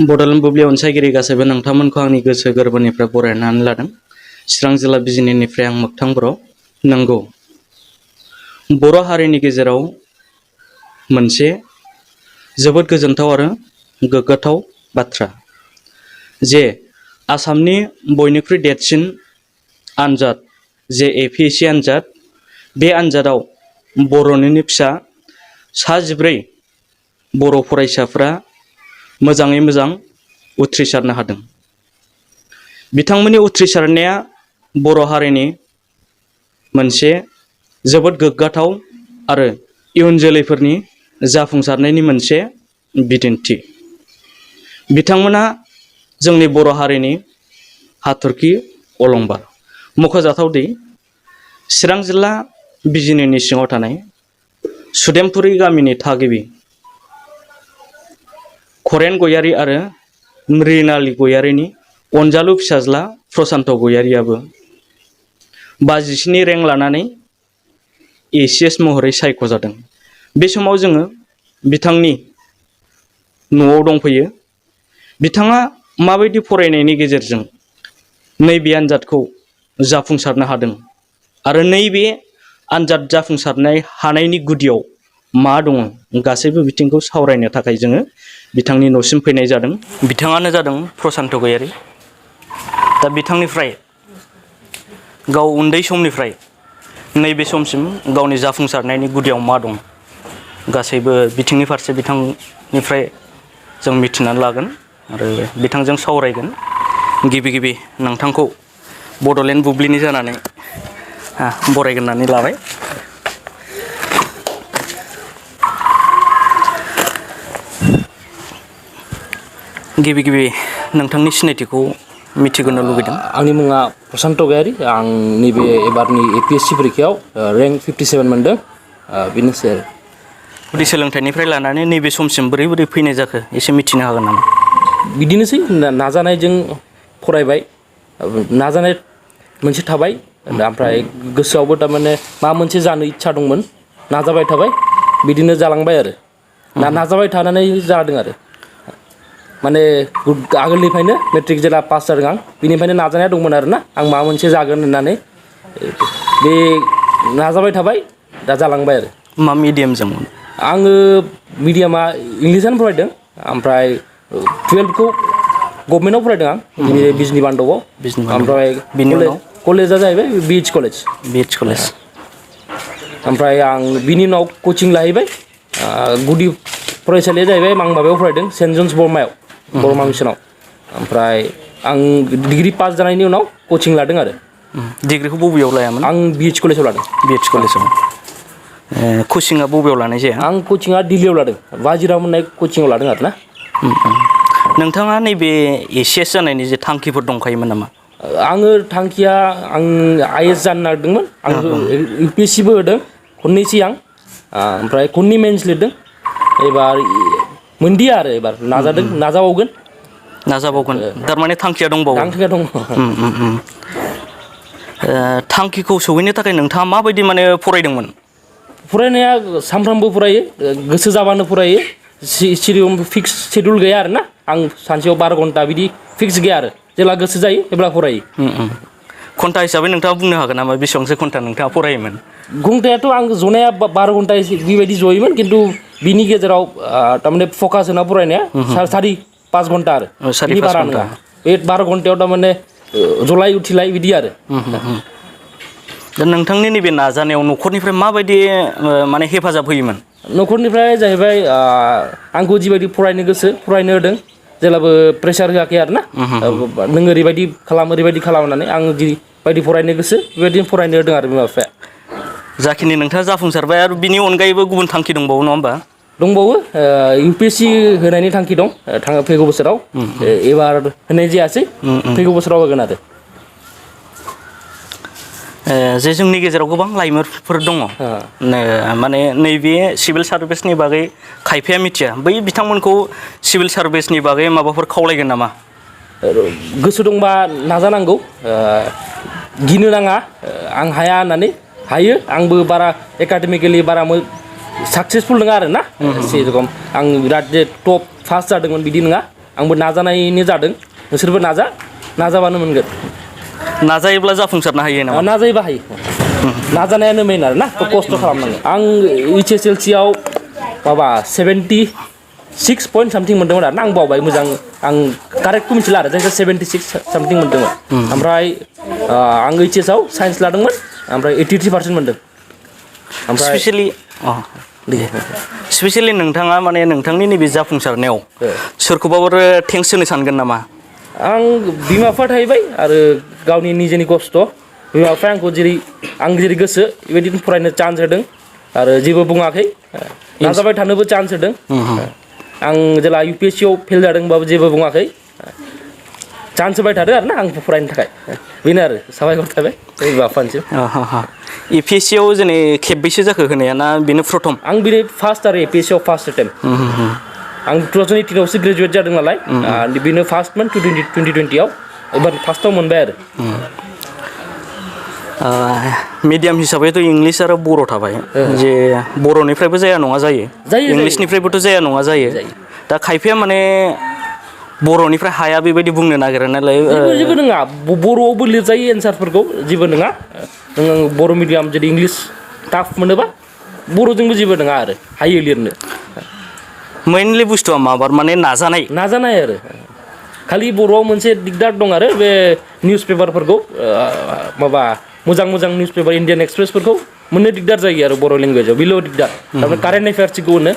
बड'लेण्ड बुब्लि अनसायगिरि गासैबो नोंथांमोनखौ आंनि गोसो गोरबोनिफ्राय बरायनानै लादों। चिरां जिल्ला बिजिनिनिफ्राय आं मोगथां बर'। नंगौ, बर' हारिनि गेजेराव मोनसे जोबोद गोजोनथाव आरो गोग्गाथाव बाथ्रा जे आसामनि बयनिख्रुइ देरसिन आनजाद जे APSC आनजाद, बे आनजादाव बर'निनो फिसा 14 बर' फरायसाफ्रा मोजाङै मोजां उथ्रिसारनो हादों। बिथांमोननि उथ्रिसारनाया बर' हारिनि मोनसे जोबोद गोग्गाथाव आरो इयुन जोलैफोरनि जाफुंसारनायनि मोनसे बिदिन्थि। बिथांमोना जोंनि बर' हारिनि हाथरखि अलंबार। मख'जाथावदि चिरां जिल्ला बिजिनिनि सिङाव थानाय सुदेमपुरि गामिनि थागिबि खरेन गयारि आरो मृणाली गयारिनि अनजालु फिसाज्ला प्रसान्त गयारियाबो 57 रेंक लानानै ACS महरै सायख'जादों। बे समाव जोङो बिथांनि न'आव दंफैयो। बिथाङा माबायदि फरायनायनि गेजेरजों नैबे आनजादखौ जाफुंसारनो हादों आरो नैबे आनजाद जाफुंसारनाय हानायनि गुदियाव मा दङ, गासैबो बिथिंखौ सावरायनो थाखाय जोङो बिथांनि न'सिम फैनाय जादों। बिथाङानो जादों प्रसान्त गयारि। दा बिथांनिफ्राय गाव उन्दै समनिफ्राय नैबे समसिम गावनि जाफुंसारनायनि गुदियाव मा दं, गासैबो बिथिंनि फारसे बिथांनिफ्राय जों मिथिनानै लागोन आरो बिथांजों सावरायगोन। गिबि नोंथांखौ बड'लेण्ड बुब्लिनि जानानै बरायग्रोनानै लाबाय। गिबि नोंथांनि सिनायथिखौ मिथिग्रोनो लुबैदों। आंनि मुङा प्रसान्त गयारि। आं नैबे एबारनि APSC परिखायाव रेंक 57 मोनदों। बेनोसै आरो। गुदि सोलोंथाइनिफ्राय लानानै नैबे समसिम बोरै फैनाय जाखो एसे मिथिनो हागोन नामा? बिदिनोसै, नाजानायजों फरायबाय, नाजानाय मोनसे थाबाय, ओमफ्राय गोसोआवबो थारमाने माबा मोनसे जानो इच्छा दंमोन, नाजाबाय थाबाय, बिदिनो जालांबाय आरो। नाजाबाय थानानै जादों आरो। माने आगोलनिफ्रायनो मेट्रिक जेला पास जादों आं, बिनिफ्रायनो नाजानाया दंमोन आरोना, आं माबा मोनसे जागोन होननानै। बे नाजाबाय थाबाय, दा जालांबाय आरो। मा मिडियामजोंमोन? आङो मिडियामा इंलिसानो फरायदों, ओमफ्राय 12खौ गभमेन्टआव फरायदों आं, बिजनि बान्द'आव। ओमफ्राय कलेजआ जाहैबाय BH कलेज। BH college. ओमफ्राय आं बिनि उनाव कचिं लाहैबाय। गुदि फरायसालिया जाहैबाय आं माबायाव फरायदों, सेन्ट जन्स बरमायाव, बरमा मिसनाव। ओमफ्राय आं डिग्रि पास जानायनि उनाव कचिं लादों आरो। डिग्रिखौ बबेयाव लायामोन? आं BH कलेजाव लादों। BH कलेजाव। कचिंआ बबेयाव लानाय जाया? आं कचिंआ दिल्लीयाव लादों, बाजिराव मोननाय कचिंआव लादों आरो ना। नोंथाङा नैबे ACS जानायनि जे थांखिफोर दंखायोमोन नामा? आङो थांखिया, आं IAS जानो नागिरदोंमोन। आं APSCबो होदों, खननैसो आं। ओमफ्राय खननै मेन्स लिरदों। एबार मोनदिया आरो, एबार नाजाबावगोन। थारमाने थांखिया दंबावो? थांखिया दङ। थांखिखौ सहैनो थाखाय नोंथाङा माबायदि फरायदोंमोन? फरायनाया सानफ्रामबो फरायो, गोसो जाबानो फरायो। फिक्स शेड्युल गैया आरो ना। आं सानसेयाव 12 घन्टा बिदि फिक्स गैया आरो, जेब्ला गोसो जायो अब्ला फरायो। घन्टा हिसाबै नोंथाङा बुंनो हागोन नामा बेसेबांसो घन्टा नोंथाङा फरायोमोन? घन्टायाथ' आं जनाया 12 घन्टा बेबायदि जयोमोन, खिन्थु बिनि गेजेराव थारमाने फकास होना फरायनाया 4-5 घन्टा आरो, बिनि बारा नङा। बे 12 घन्टायाव थारमाने जलाय उथिलाय बिदि आरो। दा नोंथांनि नैबे नाजानायाव न'खरनिफ्राय माबायदि हेफाजाब होयोमोन? न'खरनिफ्राय जाहैबाय आंखौ जिबायदि फरायनो गोसो फरायनो होदों, जेब्लाबो प्रेसार होआखै आरो ना। नों ओरैबायदि खालाम होननानै, आं जिबायदि फरायनो गोसो बेबायदिनो फरायनो होदों आरो बिमा बिफाया। जाखिनि नोंथाङा जाफुंसारबाय, आरो बिनि अनगायैबो गुबुन थांखि दंबावो नङा होमबा? दंबावो, UPSC होनायनि थांखि दं फैगौ बोसोराव। एबार होनाय जायासै, फैगौ बोसोराव होगोन आरो। जे जोंनि गेजेराव गोबां लाइमोनफोर दङ, नैबे सिभिल सार्भिसनि बागै खायफाया मिथिया, बै बिथांमोनखौ सिभिल सार्भिसनि बागै माबाफोर खावलायगोन नामा? गोसो दंबा नाजानांगौ, गिनो नाङा। आं हाया होननानै, हायो। आंबो बारा एकाडेमिकेलि बारा साक्सेसफुल नङा आरो ना। जेरखम आं बिराद जे टप फार्स्ट जादोंमोन बिदि नङा, आंबो नाजानायनि जादों नोंसोरबो नाजाबानो मोनगोन नाजायोब्ला जाफुंसारनो हायो नामा नाजायोबा हायो नाजानायानो मेन आरो ना खस्थ' खालामनांगोन आं HSLC आव माबा 76 पॉइंट सामथिं मोनदोंमोन आरो ना आं बावबाय मोजां आं कारेक्टखौ मिथिला आरो जायखिया 76 सामथिं मोनदोंमोन ओमफ्राय आं HS आव साइन्स लादोंमोन ओमफ्राय 83% मोनदों ओमफ्राय स्पेसियेलि नोंथाङा माने नोंथांनि नैबे जाफुंसारनायाव सोरखौबाबो थेंक्स होनो सानगोन नामा आं बिमा बिफा थाहैबाय आरो गावनि निजेनि खस्थ' बिमा बिफाया आंखौ आं जेरै गोसो बेबायदिनो फरायनो चान्स होदों आरो जेबो बुङाखै नाजाबाय थानोबो चान्स होदों आं जेला UPSC आव फेल जादोंबाबो जेबो बुङाखै चान्स होबाय थादों आरो ना आं फरायनो थाखाय बेनो आरो साबायखर थाबाय बिमा बिफानिसिम APSC आव जेने खेबबैसो जाखो होनाया ना बेनो प्रथम आं बेनो फार्स्ट आरो APSC आव फार्स्ट एटेम्प आं 2018 आवसो ग्रेजुवेट जादों नालाय बेनो फार्स्टमोन 2020 आव एबार फार्स्टआव मोनबाय आरो मिडियाम हिसाबैथ' इंलिस आरो बर' थाबाय जे बर'निफ्रायबो जाया नङा जायो इंलिसनिफ्रायबोथ' जाया नङा जायो दा खायफाया माने बर'निफ्राय हाया बेबायदि बुंनो नागिरो नालाय जेबो नङा बर'आवबो लिरजायो एन्सारफोरखौ जेबो नङा नों बर' मिडियाम जुदि इंलिस टाफ मोनोबा बर'जोंबो जेबो नङा आरो हायो लिरनो मेइनलि बुस्थुआ माबार माने नाजानाय आरो खालि बर'आव मोनसे दिगदार दं आरो बे निउस पेपारफोरखौ माबा मोजां निउस पेपार इन्डियान एक्सप्रेसफोरखौ मोननो दिगदार जायो आरो बर' लेंगुवेजाव बेल' दिगदार थारमाने कारेन्ट एफेयार्सखौ होनो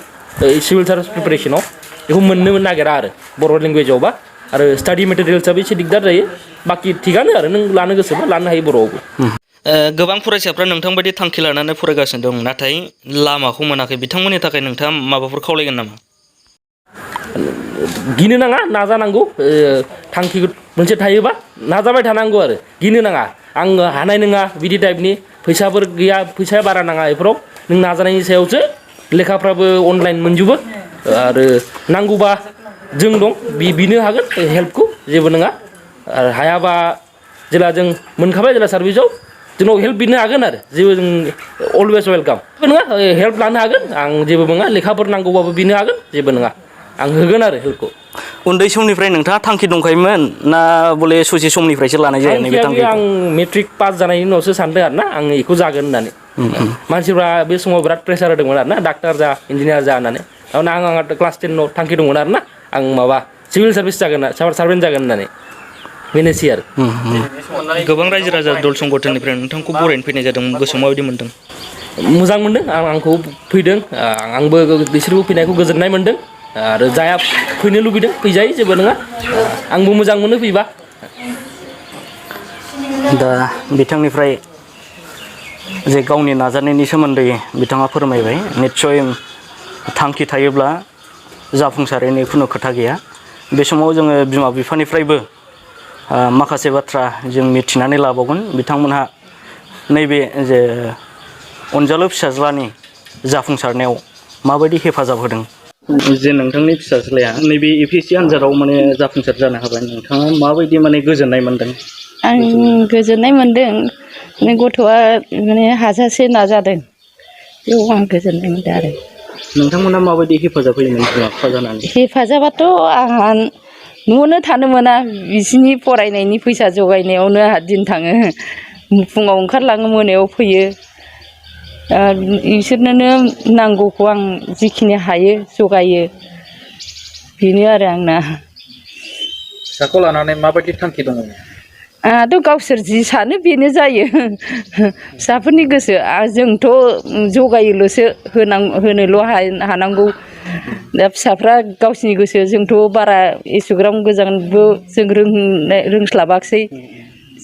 सिभिल सार्भिस प्रिपेरेसनाव बेखौ मोननो नागिरा आरो बर' लेंगुवेजावबा आरो स्टाडि मेटेरियेल्सआबो एसे दिगदार जायो बाखि थिगानो आरो नों लानो गोसोबा लानो हायो बर'आवबो गोबां फरायसाफ्रा नोंथांबायदि थांखि लानानै फरायगासिनो दं नाथाय लामाखौ मोनाखै बिथांमोननि थाखाय नोंथाङा माबाफोर खावलायगोन नामा गिनो नाङा नाजानांगौ थांखि मोनसे थायोबा नाजाबाय थानांगौ आरो गिनो नाङा आं हानाय नङा बिदि टाइपनि फैसाफोर गैया फैसाया बारा नाङा बेफोराव नों नाजानायनि सायावसो लेखाफ्राबो अनलाइन मोनजोबो आरो नांगौबा जों दं बिनो हागोन हेल्पखौ जेबो नङा आरो हायाबा जेला जों मोनखाबाय जेला सार्भिसाव जोंनाव हेल्प बिनो हागोन आरो जेबो जों अलवेज वेलकाम नङा हेल्प लानो हागोन आं जेबो नङा लेखाफोर नांगौबाबो बिनो हागोन जेबो नङा आं होगोन आरो हेल्पखौ उन्दै समनिफ्राय नोंथाङा थांखि दंखायोमोन ना बले ससे समनिफ्रायसो लानाय जायो नैबे थांखिखौ आं मेट्रिक पास जानायनि उनावसो सानदों आरो ना आं बेखौ जागोन होननानै मानसिफ्रा बे समाव बिराद प्रेसार होदोंमोन आरो ना डाक्टार जा इन्जिनियार जा होननानै थारमाने आंहा क्लास 10 आव थांखि दंमोन आरो ना आं माबा सिभिल सार्भिस जागोन सार्भेन्ट जागोन होननानै बेनोसै आरो गोबां रायजो राजा दल संगठननिफ्राय नोंथांखौ बरायनो फैनाय जादों गोसोआव माबायदि मोनदों मोजां मोनदों आंखौ फैदों आंबो बिसोरबो फैनायखौ गोजोननाय मोनदों आरो जाया फैनो लुबैदों फैजायो जेबो नङा आंबो मोजां मोनो फैबा दा बिथांनिफ्राय जे गावनि नाजानायनि सोमोन्दै बिथाङा फोरमायबाय निस्सय थांखि थायोब्ला जाफुंसारैनि खुनु खोथा गैया बे समाव जोङो बिमा बिफानिफ्रायबो माखासे बाथ्रा जों मिथिनानै लाबावगोन बिथांमोनहा नैबे जे अनजालु फिसाज्लानि जाफुंसारनायाव माबायदि हेफाजाब होदों जे नोंथांनि फिसाज्लाया नैबे APSC आनजादाव माने जाफुंसार जानो हाबाय नोंथाङा माबायदि माने गोजोननाय मोनदों आं गोजोननाय मोनदों माने गथ'आ माने हाजासे नाजादों बेयाव आं गोजोननाय मोनदों आरो नोंथांमोना माबायदि हेफाजाब होयोमोन बिमा बिफा जानानै हेफाजाबाथ' आंहा न'आवनो थानो मोना बिसिनि फरायनायनि फैसा जगायनायावनो आंहा दिन थाङो फुङाव ओंखारलाङो मोनायाव फैयो बिसोरनोनो नांगौखौ आं जिखिनि हायो जगायो बेनो आरो आंना फिसाखौ लानानै माबायदि थांखि दङ आंहाथ' गावसोर जि सानो बेनो जायो फिसाफोरनि गोसो जोंथ' जगायोल'सो होनोल' हानांगौ दा फिसाफ्रा गावसिनि गोसो जोंथ' बारा एसेग्राम गोजानबो जों रोंस्लाबाखिसै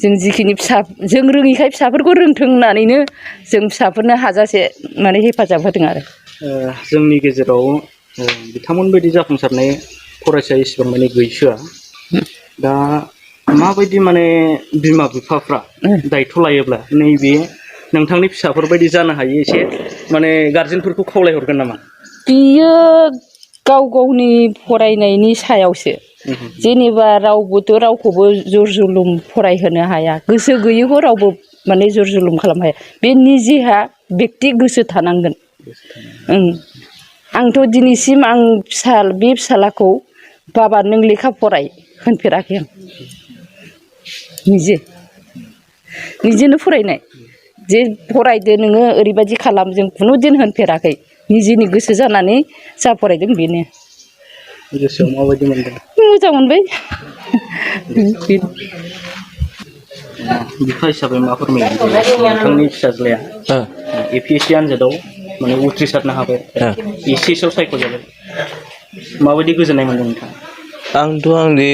जों जिखिनि जों रोङिखाय फिसाफोरखौ रोंथों होननानैनो जों फिसाफोरनो हाजासे माने हेफाजाब होदों आरो जोंनि गेजेराव बिथांमोन बायदि जाफुंसारनाय फरायसा इसेबां माने गैसोआ दा माबायदि माने बिमा बिफाफ्रा दायथ' लायोब्ला नैबे नोंथांनि फिसाफोरबायदि जानो हायो एसे माने गारजेनफोरखौ खावलायहरगोन नामा बियो गाव गावनि फरायनायनि सायावसो जेनेबा रावबोथ' रावखौबो जर जुलुम फरायहोनो हाया गोसो गैयैखौ रावबो माने जर जुलुम खालामनो हाया बे निजेहा बेक्ति गोसो थानांगोन आंथ' दिनैसिम आं बे फिसालाखौ बाबा नों लेखा फराय होनफेराखै आं निजेनो फरायनाय जे फरायदो नोङो ओरैबायदि खालाम जों खुनु दिन होनफेराखै निजेनि गोसो जानानै जा फरायदों बेनो गोसोआव माबायदि मोनदों मोजां मोनबाय बिफा हिसाबै मा फोरमायगोन नोंथांनि फिसाज्लाया APSC आनजादाव माने उथ्रिसारनो हाबाय ACS आव सायख'जाबाय माबायदि गोजोननाय मोनदों नोंथाङा आंथ' आंनि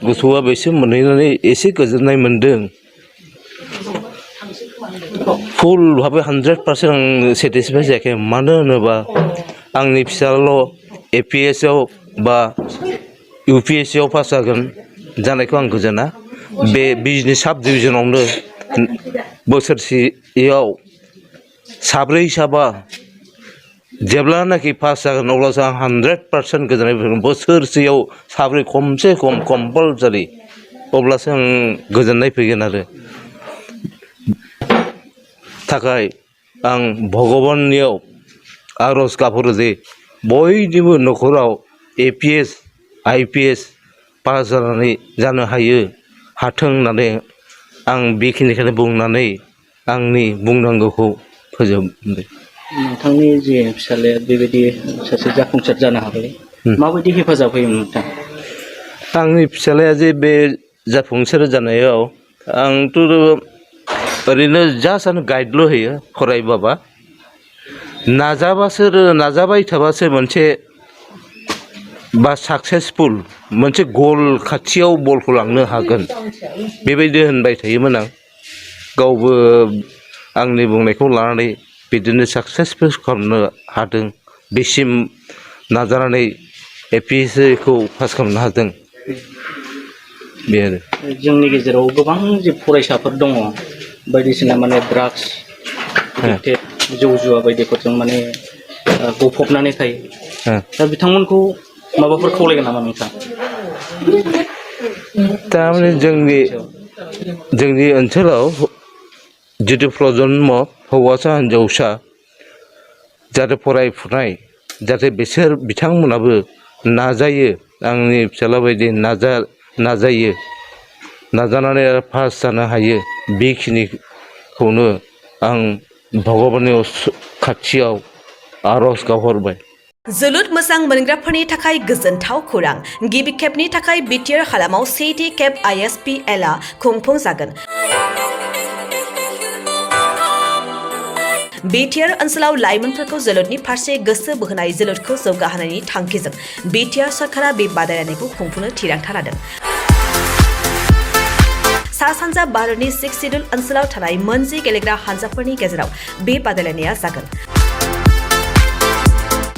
गोसोआ बेसे मोनहैनानै एसे गोजोननाय मोनदों फुल भाबै 100% आं सेटिसफाइ जायाखै मानो होनोबा आंनि फिसाल' APS आव बा UPSC आव पास जानायखौ आं गोजोना बे बिजनि साब डिभिजनावनो बोसोरसेयाव साब्रै साबा जेब्लानाखि पास जागोन अब्लासो आं 100% गोजोननाय फैगोन बोसोरसेयाव साब्रै खमसे खम कम्पालसारि अब्लासो आं गोजोननाय फैगोन आरो थाखाय आं भगबाननियाव आरज गाबहरो जे बयनिबो न'खराव APS IPS पास जानानै जानो हाथों होननानै आं बेखिनिखौनो बुंनानै आंनि बुंनांगौखौ फोजोबबाय नोंथांनि जे फिसाज्लाया बेबायदि सासे जाफुंसार जानो हाबाय माबायदि हेफाजाब होयो नोंथां आंनि फिसाज्लाया जे बे जाफुंसार जानायाव आंथ' ओरैनो जास्ट गाइडल' होयो फरायबाबा नाजाबाय थाबासो मोनसे बा साक्सेसफुल मोनसे गल खाथियाव बलखौ लांनो हागोन बेबायदि होनबाय थायोमोन आं गावबो आंनि बुंनायखौ लानानै बिदिनो साक्सेसफुल खालामनो हादों बेसिम नाजानानै APSC खौ पास खालामनो हादों बे आरो जोंनि गेजेराव गोबां जे फरायसाफोर दङ बायदिसिना माने ड्राग्स जौ जुवा बायदिफोरजों माने गफबनानै थायो दा बिथांमोनखौ माबाफोर खावलायगोन नामा नोंथां थारमाने जोंनि ओनसोलाव जितु प्रजन्म हौवासा हिनजावसा जाहाथे फरायफुनाय जाहाथे बिथांमोनाबो नाजायो आंनि फिसाज्ला बायदि नाजायो नाजानानै पास जानो हायो बेखिनिखौनो आं भगबाननि खाथियाव आरज गाबहरबाय जोलुर मोजां मोनग्राफोरनि थाखाय गोजोनथाव खौरां गिबि खेबनि थाखाय बिटिआर हालामाव सेथि खेब ISPL आ खुंफुंजागोन बिटिआर ओनसोलाव लाइमोनफोरखौ जोलुरनि फारसे गोसो बोहोनाय जोलुरखौ जौगाहोनायनि थांखिजों बिटिआर सरकारा बे बादायलायनायखौ खुंफुंनो थिरांथा लादों सा सानजा भारतनि 6 सिडुल ओनसोलाव थानाय मोनजि गेलेग्रा हानजाफोरनि गेजेराव बे बादायलायनाया जागोन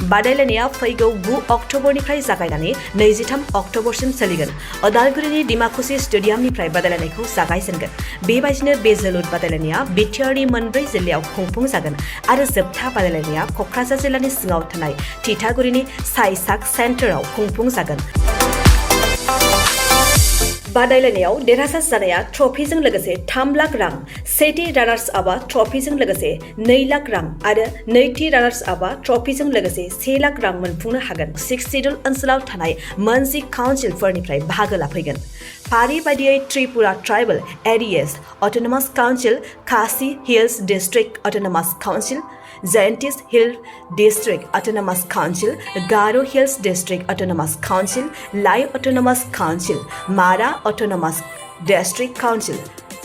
बादायलायनाया फैगौ 9 अक्ट'बरनिफ्राय जागायनानै 23 अक्ट'बरसिम सोलिगोन अदालगुरिनि डिमाकुसि स्टेडियामनिफ्राय बादायलायनायखौ जागायजेनगोन बेबायदिनो बे जोलुर बादायलायनाया बिटिआरनि मोनब्रै जिल्लायाव खुंफुंजागोन आरो जोबथा बादायलायनाया क'क्राझार जिल्लानि सिङाव थानाय थिथागुरिनि साइसाक सेन्टाराव खुंफुंजागोन बादायलायनायाव देरहासार जानाया ट्रफिजों लोगोसे 3 लाख रां सेथि रानार्स आपआ ट्रफिजों लोगोसे 2 लाख रां आरो नैथि रानार्स आपआ ट्रफिजों लोगोसे 1 लाख रां मोनफुंनो हागोन 6 सिडुल ओनसोलाव थानाय मोनजि काउन्सिलफोरनिफ्राय बाहागो लाफैगोन फारि बायदियै Tripura tribal areas autonomous council Khasi hills district autonomous council जयन्तिस hill district autonomous council Garo hills district autonomous council Lai autonomous council Mara autonomous district council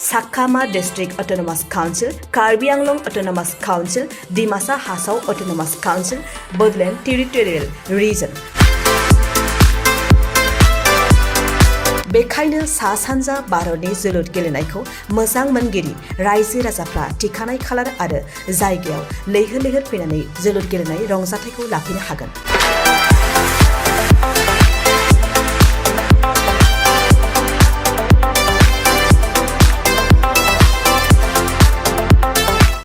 Chakma district autonomous council Karbi Anglong autonomous council Dimasa Hasao autonomous council Bodoland territorial region बेखायनो सा सानजा भारतनि जोलुर गेलेनायखौ मोजां मोनगिरि रायजो राजाफ्रा थिखानाय खालार आरो जायगायाव लैहोर लैहोर फैनानै जोलुर गेलेनाय रंजाथायखौ लाफैनो हागोन